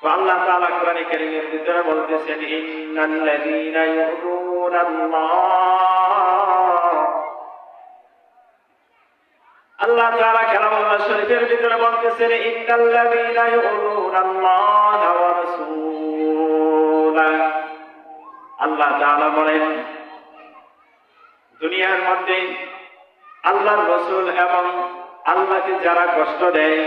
তো আল্লাহ তাআলা কোরআনে কারীমের ভিতরে বলতেছেন ইন্নাল্লাযীনা ইউযুনাল্লাহ, আল্লাহ তাআলা কালামুল্লাহ শরীফের ভিতরে বলতেছেন ইন্নাল্লাযীনা ইউযুনাল্লাহ ওয়া রাসূলাহু। আল্লাহ তাআলা বলেন দুনিয়ার মধ্যে আল্লাহর রাসূল এবং আল্লাহকে যারা কষ্ট দেয়,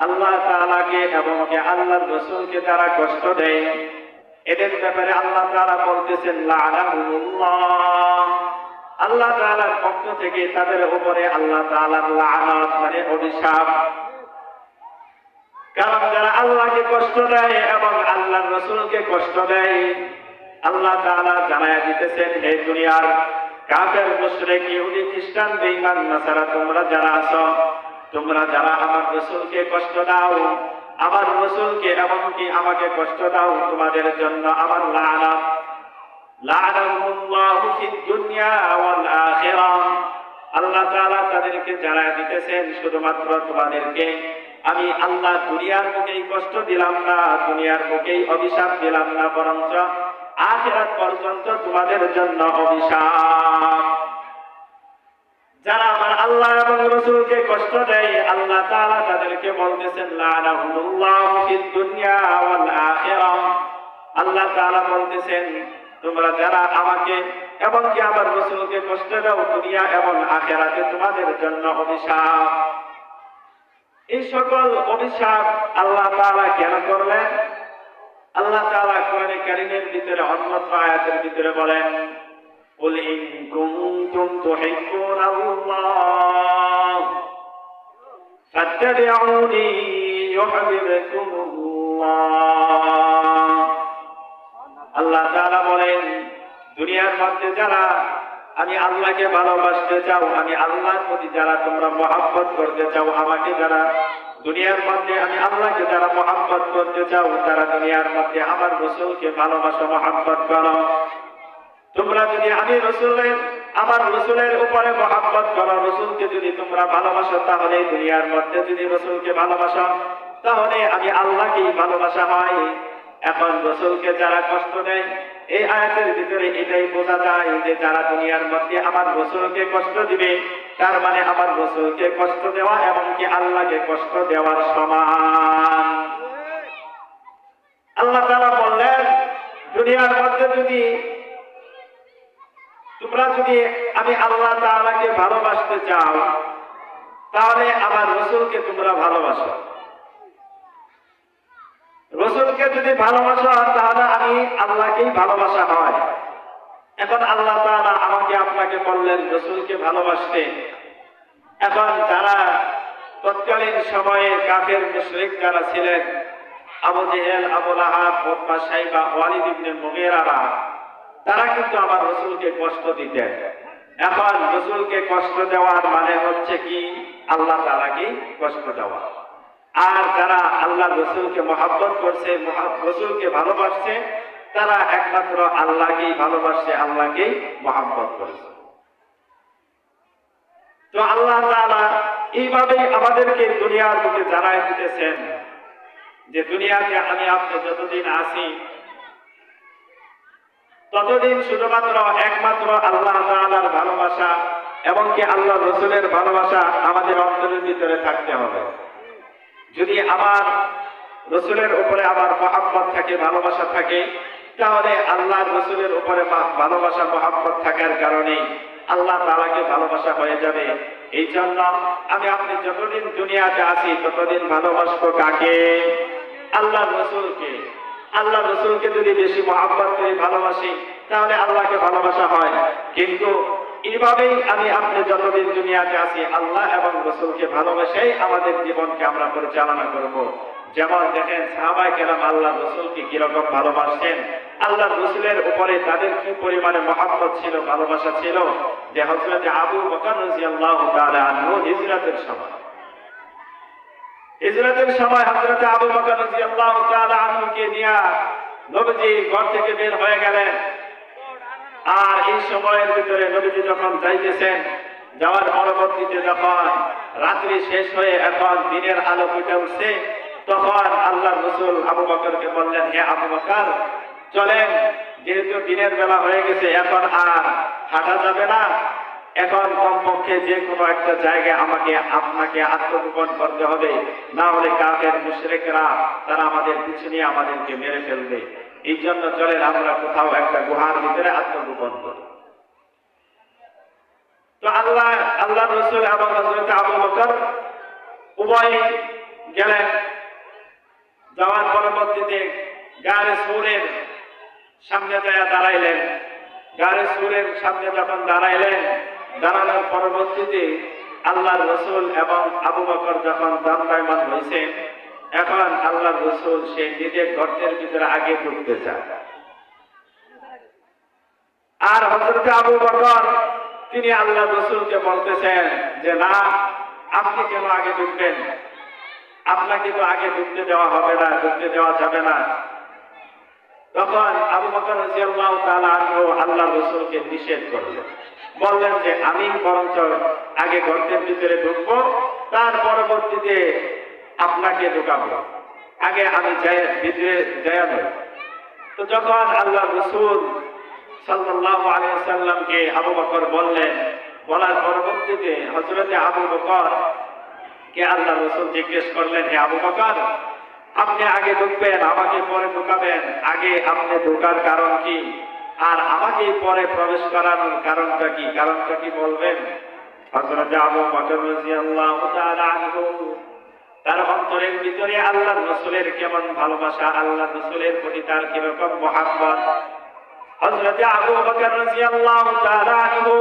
আল্লাহ তাআলাকে এবং আল্লাহর রাসূলকে যারা কষ্ট দেয়, এদের ব্যাপারে আল্লাহ তাআলা বলতেছেন লাআনাহুল্লাহ, আল্লাহ তাআলার পক্ষ থেকে তাদের উপরে আল্লাহ তাআলার লাআনত মানে অভিশাপ। কারণ যারা আল্লাহকে কষ্ট দেয় এবং আল্লাহর রাসূলকে কষ্ট দেয়, আল্লাহ তাআলা জানায়া দিতেছেন হে দুনিয়ার কাফের মুশরিক ইহুদি খ্রিস্টান বেঈমান নাসারা তোমরা যারা আছো, তোমরা যারা আমার রাসূলকে কষ্ট দাও, আমার রাসূলকে এমনকি আমাকে কষ্ট দাও, তোমাদের জন্য আমার লাআনত, লাআনাহুল্লাহু ফিদ দুনিয়া ওয়াল আখিরাহ। আল্লাহ তাআলা তাদেরকে জানায়া দিতেছেন শুধুমাত্র তোমাদেরকে আমি আল্লাহ দুনিয়ার বুকেই কষ্ট দিলাম না, দুনিয়ার বুকেই অভিশাপ দিলাম না, বরঞ্চ আখিরাত পর্যন্ত তোমাদের জন্য অভিশাপ। যারা আমার আল্লাহ এবং রাসূলকে কষ্ট দেয়, আল্লাহ তাআলা তাদেরকে বলতেছেন লাআনাহুল্লাহু ফিদ দুনিয়া ওয়াল আখিরাহ। আল্লাহ তাআলা বলতেছেন তোমরা যারা আমাকে এবং কি আমার রাসূলকে কষ্ট দাও, দুনিয়া এবং আখিরাতে তোমাদের জন্য অভিশাপ। এই সকল অভিশাপ আল্লাহ তাআলা কেন করলেন? আল্লাহ তাআলা কোরআনে কারীমের ভিতরে অন্যত্র আয়াতের ভিতরে বলেন কুল ইন কুনতুম তুহিব্বুনাল্লাহ ফাত্তাবিউনি ইউহিব্বুকুমুল্লাহ। আল্লাহ তাআলা বলেন দুনিয়ার মধ্যে যারা আমি আল্লাহকে ভালোবাসতে চাও, আমি আল্লাহর প্রতি যারা তোমরা মহব্বত করতে চাও, আমাকে যারা দুনিয়ার মধ্যে আমি আল্লাহকে যারা মহব্বত করতে চাও, তারা দুনিয়ার মধ্যে আমার রাসূলকে ভালোবাসো, মহব্বত করো। তোমরা যদি আমি আমার রাসূলের উপরে মহব্বত করো, রাসূলকে যদি তোমরা ভালোবাসো, তাহলে দুনিয়ার মধ্যে যদি রাসূলকে ভালোবাসো, তাহলে আমি আল্লাহকেই ভালোবাসা হয়। এখন রাসূলকে যারা কষ্ট দেয়, এই আয়াতের ভিতরে এটাই বোঝা যায় যে যারা দুনিয়ার মধ্যে আমার রাসূলকে কষ্ট দিবে, তার মানে আমার রাসূলকে কষ্ট দেওয়া এবং কি আল্লাহকে কষ্ট দেওয়ার সমান। আল্লাহ তাআলা বললেন দুনিয়ার মধ্যে যদি তোমরা যদি আমি আল্লাহ তাআলাকে ভালোবাসতে চাও, তাহলে আমার রাসূলকে তোমরা ভালোবাসো। রাসূলকে যদি ভালোবাসো তাহলে আমি আল্লাহকেই ভালোবাসা হয়। এখন আল্লাহ তাআলা আমাকে আপনাকে বললেন রাসূলকে ভালোবাসতে। এখন যারা তৎকালীন সময়ে কাফের মুশরিক যারা ছিলেন, আবু জেহেল, আবু লাহাব, উতবা, শাইবা, ওয়ালিদ ইবনে মুগীরারা, তারা কিন্তু আমার রাসূলকে কষ্ট দিতেন। এখন রাসূলকে কষ্ট দেওয়ার মানে হচ্ছে কি আল্লাহ তাআলাকে কষ্ট দেওয়া। আর যারা আল্লাহ রাসূলকে মহব্বত করছে, রাসূলকে ভালোবাসছে, তারা একমাত্র আল্লাহকেই ভালোবাসছে, আল্লাহকেই মহব্বত করছে। তো আল্লাহ তাআলা এইভাবেই আমাদেরকে দুনিয়ার বুকে জানাই দিতেছেন যে দুনিয়াতে আমি আপনি যতদিন আছি ততদিন শুধুমাত্র একমাত্র আল্লাহ তাআলার ভালোবাসা এবং কি আল্লাহ রাসূলের ভালোবাসা আমাদের অন্তরের ভিতরে থাকতে হবে। যদি আমার রাসূলের উপরে আমার মহব্বত থাকে, ভালোবাসা থাকে, তাহলে আল্লাহ রাসূলের উপরে ভালোবাসা মহব্বত থাকার কারণে আল্লাহ তাআলাকে ভালোবাসা হয়ে যাবে। এই জন্য আমি আপনি যতদিন দুনিয়াতে আছি ততদিন ভালোবাসবো কাকে? আল্লাহ রাসূলকে। আল্লাহ রাসূলকে যদি বেশি মহব্বত করে ভালোবাসি তাহলে আল্লাহকে ভালোবাসা হয়। কিন্তু এইভাবেই আমি আপনি যতদিন দুনিয়াতে আছি আল্লাহ এবং রাসূলকে ভালোবাসাই আমাদের জীবনকে আমরা পরিচালনা করব। যেমন দেখেন সাহাবায়ে কেরাম আল্লাহ রাসূলকে কিরকম ভালোবাসতেন, আল্লাহ রাসূলের উপরে তাদের কি পরিমাণে মহব্বত ছিল, ভালোবাসা ছিল, যে হযরত আবু বকর রাদিয়াল্লাহু তাআলা আনহু হিজরতের সময় হযরত আবু বকর রাদিয়াল্লাহু তাআলা আনহুকে নিয়ে নবীজি ঘর থেকে বের হয়ে গেলেন। আর এই সময়ের ভিতরে নবীজি যখন যাইতেছেন, যাওয়ার পরবর্তীতে যখন রাত্রি শেষ হয়ে এখন দিনের আলো ফুটে উঠছে, তখন আল্লাহ আল্লাহর রাসূল আবু বকরকে বললেন, হে আবু বকর, চলেন, যেহেতু দিনের বেলা হয়ে গেছে, এখন আর হাঁটা যাবে না, এখন কমপক্ষে যে কোনো একটা জায়গায় আপনাকে আত্মগোপন করতে হবে, না হলে কাফের মুশরিকরা তারা আমাদের পিছু নিয়ে আমাদেরকে মেরে ফেলবে। এই জন্য চলেন আমরা কোথাও একটা গুহার ভিতরে আত্মগোপন করি। তো আল্লাহ রাসূল এবং হযরত আবু বকর উভয় গেলেন। যাওয়ার পরবর্তীতে গারে সূরের সামনে যায় দাঁড়াইলেন। গারে সূরের সামনে যখন দাঁড়াইলেন, দাঁড়ানোর পরবর্তীতে আল্লাহর রাসূল এবং আবু বকর যখন দণ্ডায়মান হয়েছেন, এখন আল্লাহর রাসূল সে নিজের গর্তের ভিতরে আগে ঢুকতে চায়। আর হযরত আবু বকর তিনি আল্লাহর রাসূলকে বলতেছেন যে, না, আপনি কেন আগে ঢুকবেন? আপনাকে তো আগে ঢুকতে দেওয়া হবে না, ঢুকতে দেওয়া যাবে না। তখন আবু বকর রাদিয়াল্লাহু তাআলা আনহু আল্লাহর রাসূলকে নিষেধ করলেন, বললেন যে আমি বরঞ্চ আগে গর্তের ভিতরে ঢুকবো, তার পরবর্তীতে আপনাকে ঢুকাবো, আগে আমি ভিতরে যাইয়া নই। তো যখন আল্লাহর রাসূল সাল্লাল্লাহু আলাইহি ওয়াসাল্লামকে আবু বকর বললেন, বলার পরবর্তীতে হযরতে আবু বকর কে আল্লাহর রাসূল জিজ্ঞেস করলেন, হে আবু বকর, আপনি আগে ঢুকবেন, আমাকে পরে ঢুকাবেন, আগে আপনি ঢোকার কারণ কি, আর আমাকে পরে প্রবেশ করানোর কারণটা কি বলবেন? হযরত আবু বকর রাদিয়াল্লাহু তাআলা আনহু তার অন্তরের ভিতরে আল্লাহর রাসূলের কেমন ভালোবাসা, আল্লাহর রাসূলের প্রতি তার কিরকম মহব্বত। হযরত আবু বকর রাদিয়াল্লাহু তাআলা আনহু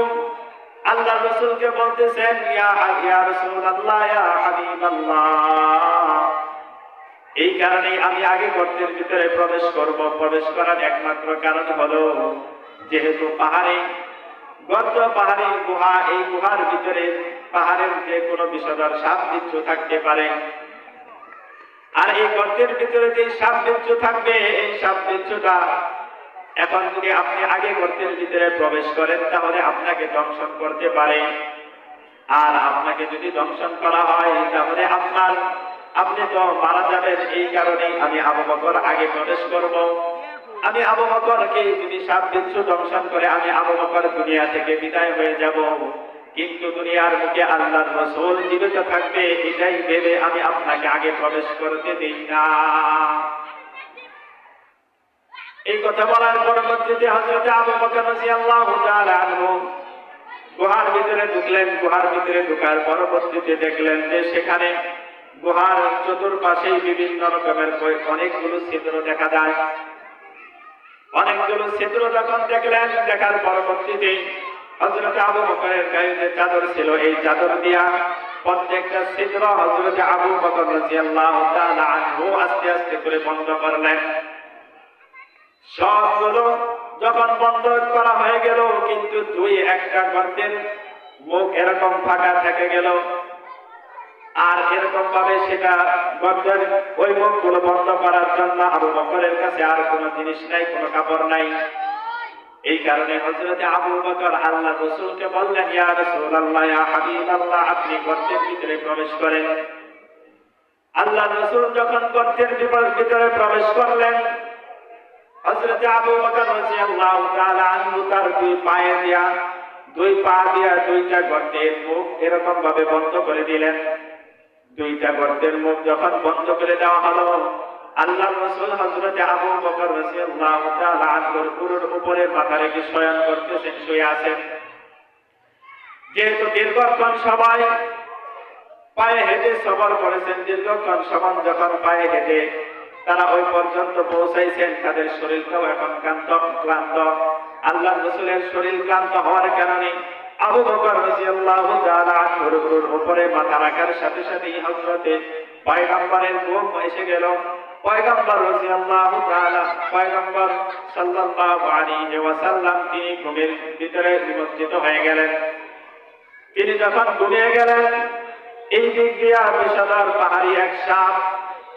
আল্লাহর রাসূলকে বলতেছেন, ইয়া রাসূলুল্লাহ, ইয়া হাবিবাল্লাহ, এই কারণে আমি আগে গর্তের ভিতরে প্রবেশ করব। প্রবেশ করার একমাত্র কারণ হলো, যেহেতু পাহাড়ি গুহা, এই গুহার ভিতরে পাহাড়ের যে কোনো বিষধর সাপ বিচ্ছু থাকতে পারে। আর এই গর্তের ভিতরে যে সাপ বিচ্ছু থাকবে, এই সাপ বিচ্ছুটা এখন যদি আপনি আগে গর্তের ভিতরে প্রবেশ করেন, তাহলে আপনাকে দংশন করতে পারে। আর আপনাকে যদি দংশন করা হয়, তাহলে আপনি তো মারা যাবেন। এই কারণেই আমি আবু বকর আগে প্রবেশ করব। আমি আবু বকরকে যদি সাপ বিচ্ছু দংশন করে, আমি আবু বকর দুনিয়া থেকে বিদায় হয়ে যাব, কিন্তু দুনিয়ার মুখে আল্লাহর রাসূল জীবিত থাকবে, এটাই ভেবে আমি আপনাকে আগে প্রবেশ করতে দেই না। এই কথা বলার পরবর্তীতে হযরত আবু বকর রাদিয়াল্লাহু তাআলা আনহু গুহার ভিতরে ঢুকলেন। গুহার ভিতরে ঢোকার পরবর্তীতে দেখলেন যে সেখানে গুহার চতুর্পাশেই বিভিন্ন রকমের অনেকগুলো ছিদ্র দেখা যায়। অনেকগুলো ছিদ্র যখন দেখলেন, দেখার পরবর্তীতে হযরত আবু বকরের গায়ে যে চাদর ছিল, এই চাদর দিয়া প্রত্যেকটা ছিদ্র হযরত আবু বকর রাদিয়াল্লাহু তাআলা আনহু আস্তে আস্তে করে বন্ধ করলেন। সবগুলো যখন বন্ধ করা হয়ে গেল, কিন্তু একটা গর্তের মুখ এরকম ফাঁকা থেকে গেল। আর এরকম ভাবে সেটা গর্তের ওই মুখগুলো বন্ধ করার জন্য আবু বকরের কাছে আর কোনো জিনিস নাই, কোনো কাপড় নাই। এই কারণে হযরত আবু বকর আল্লাহর রাসূলকে বললেন, ইয়া রাসূলুল্লাহ, ইয়া হাবিবাল্লাহ, আপনি গর্তের ভিতরে প্রবেশ করেন। আল্লাহর রাসূল যখন গর্তের ভিতরে প্রবেশ করলেন, হযরত আবু বকর রাদিয়াল্লাহু তাআলা আনহু তার দুই পা দিয়া দুইটা গর্তের মুখ এরকম ভাবে বন্ধ করে দিলেন। দুইটা গর্তের মুখ যখন বন্ধ করে দেওয়া হলো, আল্লাহর রাসূল হযরত আবু বকর রাদিয়াল্লাহু তাআলা আনহুর পুরোর উপরে মাথা রেখে শয়ন করতেছেন, শুয়ে আছেন। যেহেতু দীর্ঘক্ষণ সবাই পায়ে হেঁটে সফর করেছেন, দীর্ঘক্ষণ সমান যখন পায়ে হেঁটে তারা ওই পর্যন্ত পৌঁছাইছেন, তাদের শরীরটাও এখন ক্লান্ত। আল্লাহর রাসূলের শরীর ক্লান্ত হওয়ার কারণে আবু বকর রাদিয়াল্লাহু তাআলা আনহুর উপরে মাথা রাখার সাথে সাথেই হযরতে পয়গম্বরের ঘুম এসে গেল। পয়গম্বর সাল্লাল্লাহু আলাইহি ওয়াসাল্লাম তিনি ঘুমের ভিতরে নিমজ্জিত হয়ে গেলেন। তিনি যখন ঘুমিয়ে গেলেন, এই দিক দিয়া বিষধর পাহাড়ি এক সাপ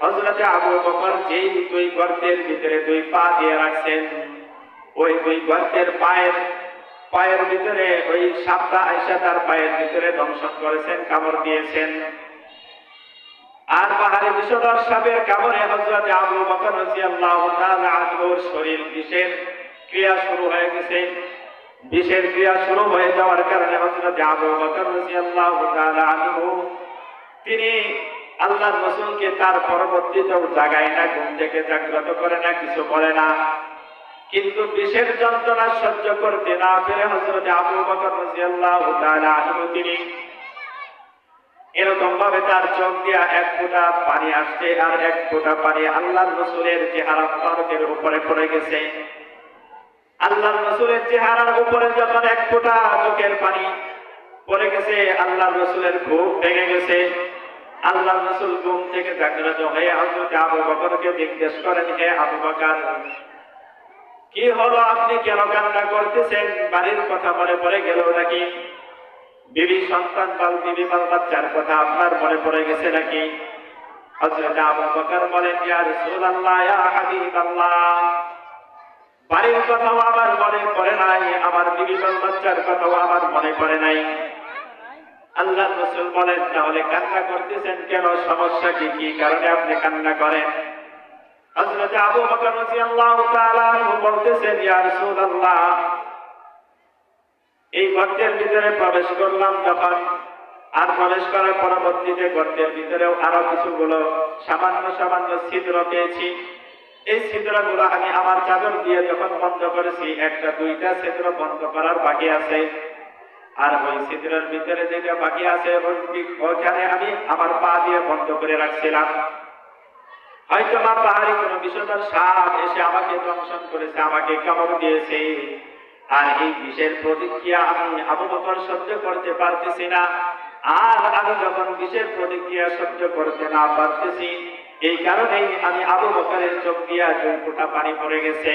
হযরতে আবু বকর যেই দুই গর্তের ভিতরে দুই পা দিয়ে রাখছেন, ওই দুই গর্তের পায়ের ভিতরে ওই সাপটা আয়েশা তার পায়ের ভিতরে দংশন করেছেন, কামড় দিয়েছেন। আর পাহাড়ি বিষধর সাপের কামড়ে হযরত আবু বকর রাদিয়াল্লাহু তাআলা আনহুর শরীর বিষের ক্রিয়া শুরু হয়ে গেছে। বিষের ক্রিয়া শুরু হয়ে যাওয়ার কারণে হযরত আবু বকর রাদিয়াল্লাহু তাআলা আনহু তিনি আল্লাহর রাসূলকে তার পরবর্তীতেও জাগায় না, ঘুম থেকে জাগ্রত করে না, কিছু বলে না। কিন্তু বিষের যন্ত্রণা সহ্য করতে না পেরে হযরত আবু বকর রাদিয়াল্লাহু তাআলা আনহু তিনি এরকম ভাবে তার চোখ দিয়া এক ফোঁটা পানি আসছে, আর এক ফোঁটা পানি আল্লাহর রাসূলের চেহারা মুবারকের উপরে পড়ে গেছে। আল্লাহর রাসূলের চেহারার উপরে যখন এক ফোঁটা চোখের পানি পড়ে গেছে, আল্লাহর রাসূলের ঘুম ভেঙে গেছে। আল্লাহর রাসূল ঘুম থেকে জাগ্রত হয়ে হযরত আবু বকরকে জিজ্ঞেস করেন, হে আবু বকর, কি হলো, আপনি কেন কান্না করতেছেন? বাড়ির কথা মনে পড়ে গেল নাকি? বিবি সন্তান বিবি বাচ্চার কথা আপনার মনে পড়ে গেছে নাকি? হযরত আবু বকর বলেন, ইয়া রাসূলুল্লাহ, ইয়া হাবিবাল্লাহ, বাড়ির কথাও আমার মনে পড়ে নাই, আমার বিবি বাচ্চার কথাও আমার মনে পড়ে নাই। আল্লাহর রাসূল বলেন, তাহলে কান্না করতেছেন কেন? সমস্যা কি? কি কারণে আপনি কান্না করেন? হযরত আবু বকর রাদিয়াল্লাহু তাআলা আনহু বলতেছেন, ইয়া রাসূলুল্লাহ, এই গর্তের ভিতরে প্রবেশ করলাম যখন, আর প্রবেশ করার পরবর্তীতে গর্তের ভিতরেও আরো কিছুগুলো সামান্য সামান্য ছিদ্র পেয়েছি। এই ছিদ্রগুলো আমি আমার চাদর দিয়ে যখন বন্ধ করেছি, একটা দুইটা ছিদ্র বন্ধ করার বাকি আছে। আর ওই ছিদ্রের ভিতরে যেটা বাকি আছে ওইখানে আমি আমার পা দিয়ে বন্ধ করে রাখছিলাম। হয়তো আমার পাহাড়ি কোনো বিষধর সাপ এসে আমাকে দংশন করেছে, আমাকে কামড় দিয়েছে। আর এই বিষের প্রতিক্রিয়া আমি আবু বকর সহ্য করতে পারতেছি না। আর আমি যখন বিষের প্রতিক্রিয়া সহ্য করতে না পারতেছি, এই কারণেই আমি আবু বকরের চোখ দিয়া দুই ফোঁটা পানি পড়ে গেছে।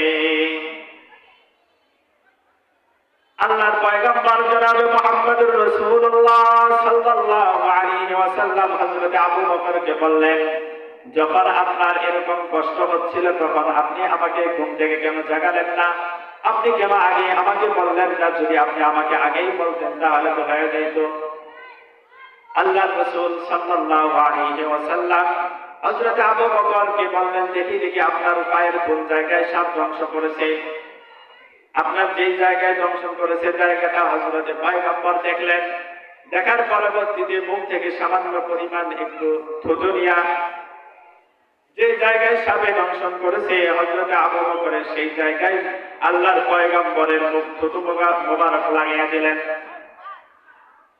আল্লাহর পয়গম্বর জনাবে মুহাম্মদুর রাসূলুল্লাহ সাল্লাল্লাহু আলাইহি ওয়াসাল্লাম হযরত আবু বকরকে বললেন, যখন আপনার এরকম কষ্ট হচ্ছিল তখন আপনি আমাকে ঘুম থেকে কেন জাগালেন না? আপনি কেন আগে আমাকে বললেন না? যদি আপনি আমাকে আগেই বলতেন তাহলে তো হয়ে যাইত। আল্লাহর রাসূল সাল্লাল্লাহু আলাইহি ওয়াসাল্লাম হযরত আবু বকরকে বললেন, দেখি আপনার পায়ের কোন জায়গায় সাপ ধ্বংস করেছে। আপনার যেই জায়গায় দংশন করেছে জায়গাটা হযরত পয়গম্বর দেখলেন। দেখার পরবর্তীতে মুখ থেকে সামান্য পরিমাণ একটু থুতু নিয়া যে জায়গায় সাপে দংশন করেছে হযরত আবু বকরের সেই জায়গায় আল্লাহর পয়গম্বরের মুখ থুতু মোবারক লাগিয়ে দিলেন।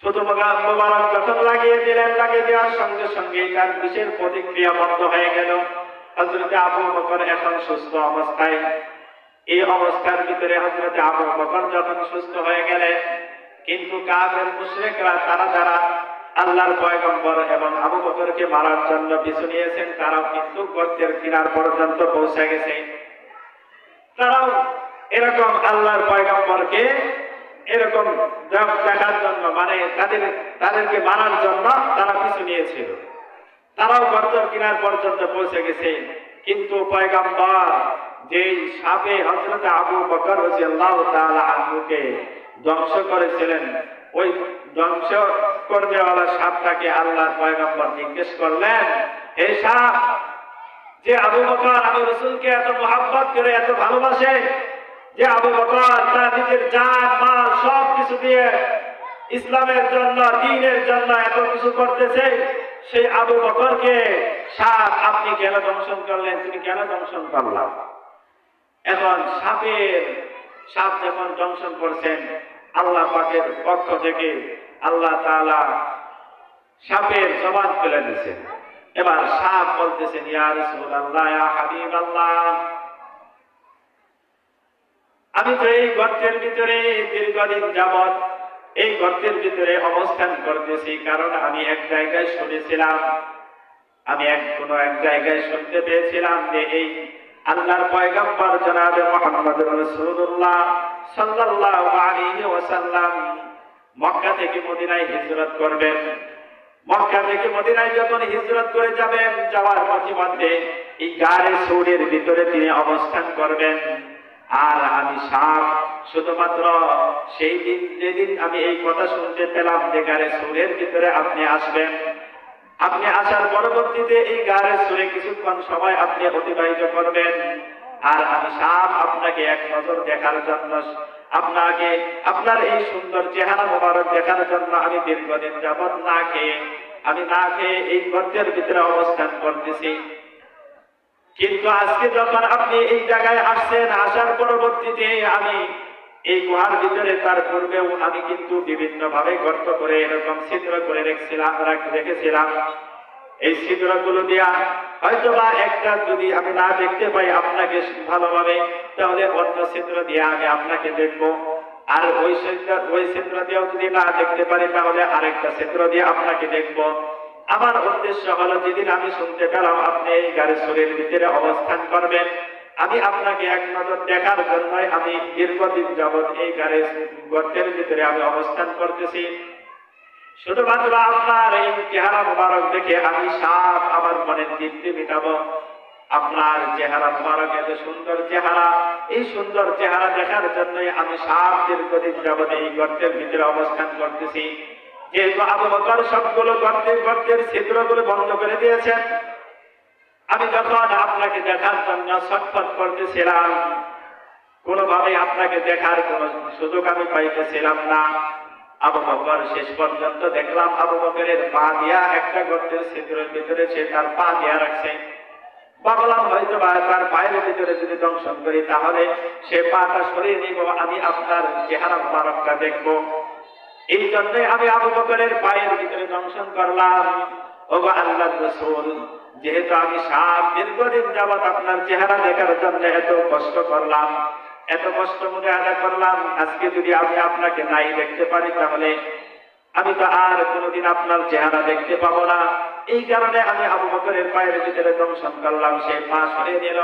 থুতু মোবারক যখন লাগিয়ে দিলেন, লাগিয়ে দেওয়ার সঙ্গে সঙ্গে তার বিষের প্রতিক্রিয়া বন্ধ হয়ে গেল। হযরত আবু বকর এখন সুস্থ অবস্থায়। এই অবস্থার ভিতরে হযরত আবু বকর যখন সুস্থ হয়ে গেলেন, কিন্তু কাফের মুশরিকরা তারা যারা আল্লাহর পয়গম্বর এবং আবু বকরকে মারার জন্য পিছু নিয়েছেন, তারাও কিন্তু গর্তের কিনার পর্যন্ত পৌঁছে গেছে। তারাও এরকম আল্লাহর পয়গম্বরকে এরকম দেখার জন্য, মানে তাদেরকে মারার জন্য তারা পিছু নিয়েছিল। তারাও গর্তের কিনার পর্যন্ত পৌঁছে গেছে। কিন্তু পয়গম্বর যেই সাপে হযরত আবু বকর রাদিয়াল্লাহু তাআলা আনহুকে ধ্বংস করেছিলেন, ওই ধ্বংস করনেওয়ালা সাপটাকে আল্লাহর পয়গম্বর জিজ্ঞেস করলেন, হে সাপ, যে আবু বকর আমি রাসূলকে এত মহব্বত করে এত ভালোবাসে, যে আবু বকর তার নিজের জান মাল সব কিছু দিয়ে ইসলামের জন্য দ্বীনের জন্য এত কিছু করতেছে, সেই আবু বকরকে সাপ আপনি কেন দংশন করলেন? তুমি কেন দংশন করলাম? এখন সাপ যখন দংশন করছেন, আল্লাহ পাকের পক্ষ থেকে আল্লাহ তাআলা সাপের জবান খুলে দিয়েছেন। এবার সাপ বলতেছেন, ইয়া রাসূলুল্লাহ, ইয়া হাবিবাল্লাহ, আমি তো এই গর্তের ভিতরে দীর্ঘদিন যাবৎ এই গর্তের ভিতরে অবস্থান করতেছি, কারণ আমি এক জায়গায় শুনেছিলাম, আমি কোনো এক জায়গায় শুনতে পেয়েছিলাম যে এই আল্লাহর পয়গম্বর জনাবে মুহাম্মদুর রাসূলুল্লাহ সাল্লাল্লাহু আলাইহি ওয়াসাল্লাম মক্কা থেকে মদিনায় হিজরত করবেন। মক্কা থেকে মদিনায় যখন হিজরত করে যাবেন, যাওয়ার পথে এই গারে সৌরের ভিতরে তিনি অবস্থান করবেন। আর আমি সাপ শুধুমাত্র সেই দিন যেদিন আমি এই কথা শুনতে পেলাম যে গারে সৌরের ভিতরে আপনি আসবেন, আপনি আসার পরবর্তীতে এই গাড়ের সুরে কিছুক্ষণ সময় আপনি অতিবাহিত করবেন, আর আমি সাপ আপনাকে এক নজর দেখার জন্য, আপনাকে আপনার এই সুন্দর চেহারা মোবারক দেখার জন্য আমি দীর্ঘদিন যাবৎ আমি না খেয়ে এই গর্তের ভিতরে অবস্থান করতেছি। কিন্তু আজকে যখন আপনি এই জায়গায় আসছেন, আসার পরবর্তীতে আমি এই গুহার ভিতরে, তার পূর্বেও আমি কিন্তু বিভিন্ন ভাবে গর্ত করে এরকম ছিদ্র করে রেখেছিলাম। এই ছিদ্রগুলো দিয়া হয়তোবা একটা যদি আমি না দেখতে পাই আপনাকে ভালোভাবে, তাহলে অন্য ছিদ্র দিয়ে আমি আপনাকে দেখবো, আর ওই ছিদ্র দিয়েও যদি না দেখতে পারি তাহলে আরেকটা ছিদ্র দিয়ে আপনাকে দেখবো। আমার উদ্দেশ্য হলো, যেদিন আমি শুনতে পেলাম আপনি এই গাড়ির সুরের ভিতরে অবস্থান করবেন, আমি আপনাকে এক নজর দেখার জন্যই আমি দীর্ঘদিন যাবৎ এই গাড়ির গর্তের ভিতরে আমি অবস্থান করতেছি। শুধুমাত্র আপনার এই চেহারা মোবারক দেখে আমি সাপ আমার মনের তৃপ্তি মেটাবো। আপনার চেহারা মোবারক এত সুন্দর চেহারা, এই সুন্দর চেহারা দেখার জন্যই আমি সাপ দীর্ঘদিন যাবৎ এই গর্তের ভিতরে অবস্থান করতেছি। যেহেতু আবু বকর সবগুলো গর্তের ছিদ্রগুলো বন্ধ করে দিয়েছেন, আমি যখন আপনাকে দেখার জন্য ছটফট করতেছিলাম, কোনোভাবে আপনাকে দেখার কোন সুযোগ আমি পাইতেছিলাম না। আবু বকর শেষ পর্যন্ত দেখলাম আবু বকরের পা দিয়া একটা গর্তের ছিদ্রের ভিতরে সে তার পা দিয়া রাখছে। ভাবলাম হয়তো বা তার পায়ের ভিতরে যদি দংশন করি তাহলে সে পাটা সরিয়ে নিব, আমি আপনার চেহারা মোবারকটা দেখবো। এই জন্য আমি আবু বকরের পায়ের ভিতরে দংশন করলাম। ওগো আল্লাহর রাসূল, যেহেতু আমি সাপ দীর্ঘদিন যাবৎ আপনার চেহারা দেখার জন্য এত কষ্ট করলাম, এত কষ্ট মুজাহাদা করলাম, আজকে যদি আমি আপনাকে নাই দেখতে পারি তাহলে আমি তো আর কোনোদিন আপনার চেহারা দেখতে পাবো না। এই কারণে আমি আবু বকরের পায়ের ভিতরে দংশন করলাম, সে পা সরিয়ে নিল,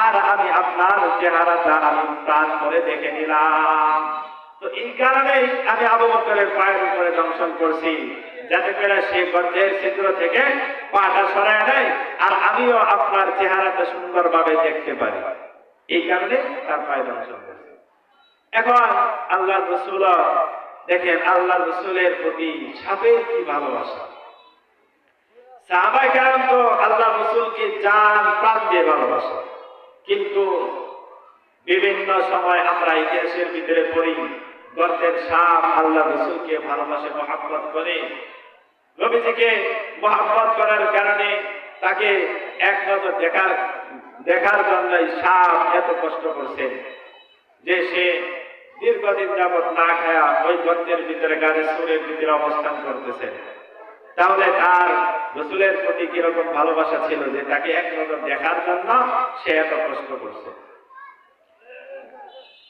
আর আমি আপনার চেহারাটা আমি প্রাণ ভরে দেখে নিলাম। তো এই কারণেই আমি আবু বকরের পায়ের উপরে দংশন করছি, যাতে করে সে গর্তের ছিদ্র থেকে পাটা সরায় নেয়, আর আমিও আপনার চেহারাটা সুন্দরভাবে দেখতে পারি। এই কারণে তার পায়ে দংশন করছি। এখন আল্লাহর রাসূল দেখেন, আল্লাহর রাসূলের প্রতি সাপের কি ভালোবাসা। সাহাবায়ে কেরাম তো আল্লাহর রাসূলকে জান প্রাণ দিয়ে ভালোবাসে, কিন্তু বিভিন্ন সময় আমরা ইতিহাসের ভিতরে পড়ি গর্তের সাপ আল্লাহর রাসূলকে ভালোবাসে, মহব্বত করে। নবীজিকে মহব্বত করার কারণে তাকে এক নজর দেখার জন্য সাপ এত কষ্ট করছে যে সে দীর্ঘদিন যাবৎ না খায়া ওই গর্তের ভিতরে গাড়ির সুরের ভিতরে অবস্থান করতেছে। তাহলে তার রাসূলের প্রতি কিরকম ভালোবাসা ছিল যে তাকে এক নজর দেখার জন্য সে এত কষ্ট করছে।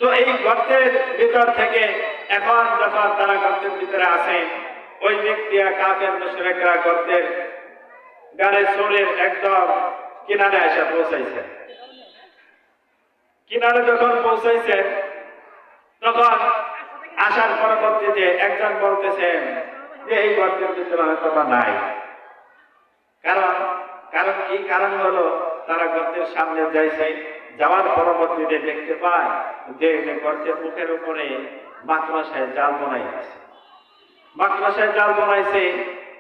তো এই গর্তের ভিতর থেকে এখন যখন তারা গর্তের ভিতরে আসে, ওই ব্যক্তিরা কাফের মুশরিকরা গর্তের গাড়ির সুরের একদম কিনারে এসে পৌঁছাইছে। কিনারে যখন পৌঁছাইছে তখন আসার পরবর্তীতে একজন বলতেছেন যে এই গর্তের ভিতরে হয়তো বা নাই। কারণ কি কারণ হলো, তারা গর্তের সামনে যাইছে, যাওয়ার পরবর্তীতে দেখতে পায় যে গর্তের মুখের উপরে মাকড়সায় জাল বানাইছে, মাকড়সায় জাল বানাইছে,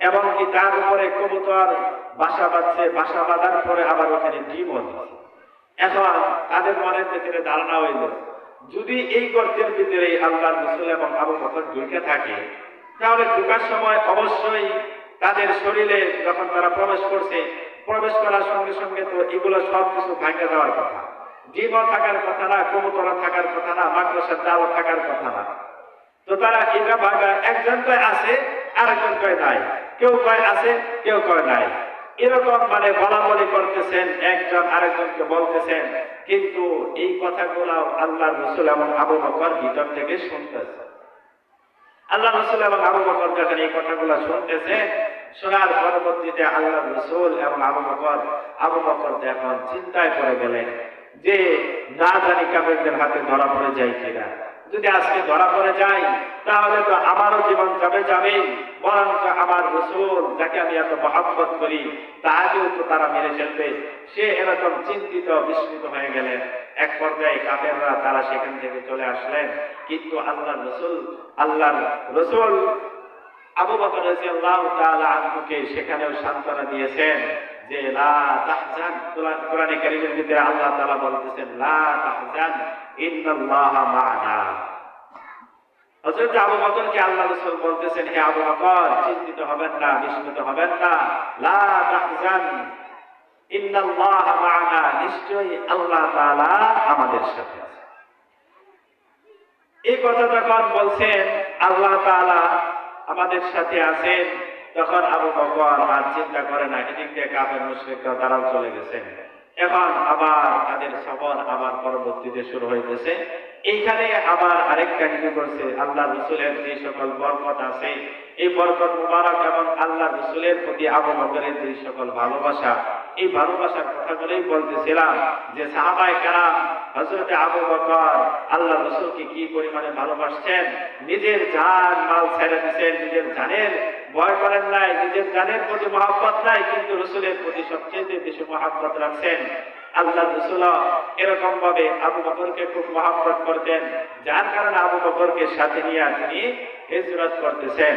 এবং কি তার উপরে কবুতর বাসা বাঁধছে, বাসা বাঁধার পরে আবার ওখানে ডিমও দিচ্ছে। এখন তাদের মনের ভিতরে ধারণা হইল, যদি এই গর্তের ভিতরে আল্লাহর রাসূল এবং আবু বকর ঢুকে থাকে, তাহলে ঢোকার সময় অবশ্যই তাদের শরীরে যখন তারা প্রবেশ করার সঙ্গে সঙ্গে তো এগুলো সবকিছু ভাঙে দেওয়ার কথা, জীবন থাকার কথা না, কবুতর থাকার কথা না, মাকড়সার জাল থাকার কথা না। তো তারা এটা ভাঙা, একজন কয় আছে আরেকজন কয় নাই, কেউ কয় আছে কেউ কয় নাই, এরকম মানে বলাবলি করতেছেন, একজন আরেকজনকে বলতেছেন। কিন্তু এই কথাগুলো আল্লাহর রাসূল এবং আবু বকর ভিতর থেকে শুনতেছে। আল্লাহর রাসূল এবং আবু বকর যখন এই কথাগুলো শুনতেছে, শোনার পরবর্তীতে আল্লাহর রাসূল এবং আবু বকর যখন চিন্তায় পড়ে গেলেন যে না জানি কাফেরদের হাতে ধরা পড়ে যায় কিনা। যদি আজকে ধরা পড়ে যায় তাহলে তো আমারও জীবন যাবেই, বরঞ্চ আমার রাসূল যাকে আমি এত মহব্বত করি তাকেও তো তারা মেরে ফেলবে। সে এরকম চিন্তিত বিস্মিত হয়ে গেলেন। এক পর্যায়ে কাফেররা তারা সেখান থেকে চলে আসলেন, কিন্তু আল্লাহর রাসূল আবু বকর রাদিয়াল্লাহু তাআলা আনহুকে সেখানেও সান্ত্বনা দিয়েছেন যে লা তাহজান। কোরআনে কারীমের ভিতরে আল্লাহ তাআলা বলতেছেন লা তাহজান ইন্নাল্লাহা মা'না। হযরত আবু বকরকে আল্লাহ রাসূল বলতেছেন, হে আবু বকর, চিন্তিত হবেন না, বিস্মিত হবেন না, লা তাহজান ইন্নাল্লাহা মা'না, নিশ্চয়ই আল্লাহ তাআলা আমাদের সাথে আছেন। এই কথা যখন বলছেন আল্লাহ তাআলা আমাদের সাথে আছেন, তখন আবু বকর আর চিন্তা করে না, এদিক দিয়ে কাফের মুশরিকরা তারাও চলে গেছেন। এখন আবার তাদের সফর আবার পরবর্তীতে শুরু হইতেছে। এইখানে আবার আরেক কাহিনী করছে, আল্লাহ রসুলের যে সকল বরকত আছে, এই বরকত মুবারক এবং আল্লাহ রসুলের প্রতি আবু বকরের যে সকল ভালোবাসা, এই ভালোবাসার কথাগুলোই বলতেছিলাম যে সাহাবায়ে কেরাম হযরত আবু বকর আল্লাহ রসুলকে কি পরিমাণে ভালোবাসছেন, নিজের জান মাল ছেড়ে দিয়েছেন, নিজের জানের ভয় করেন নাই, নিজের জানের প্রতি মহব্বত নাই, কিন্তু রসুলের প্রতি সবচেয়ে বেশি মহব্বত রাখছেন। আল্লাহ রসুল এরকম ভাবে আবু বকরকে খুব মহব্বত করতেন, যার কারণে আবু বকরকে সাথে নিয়ে তিনি হিজরত করতেছেন।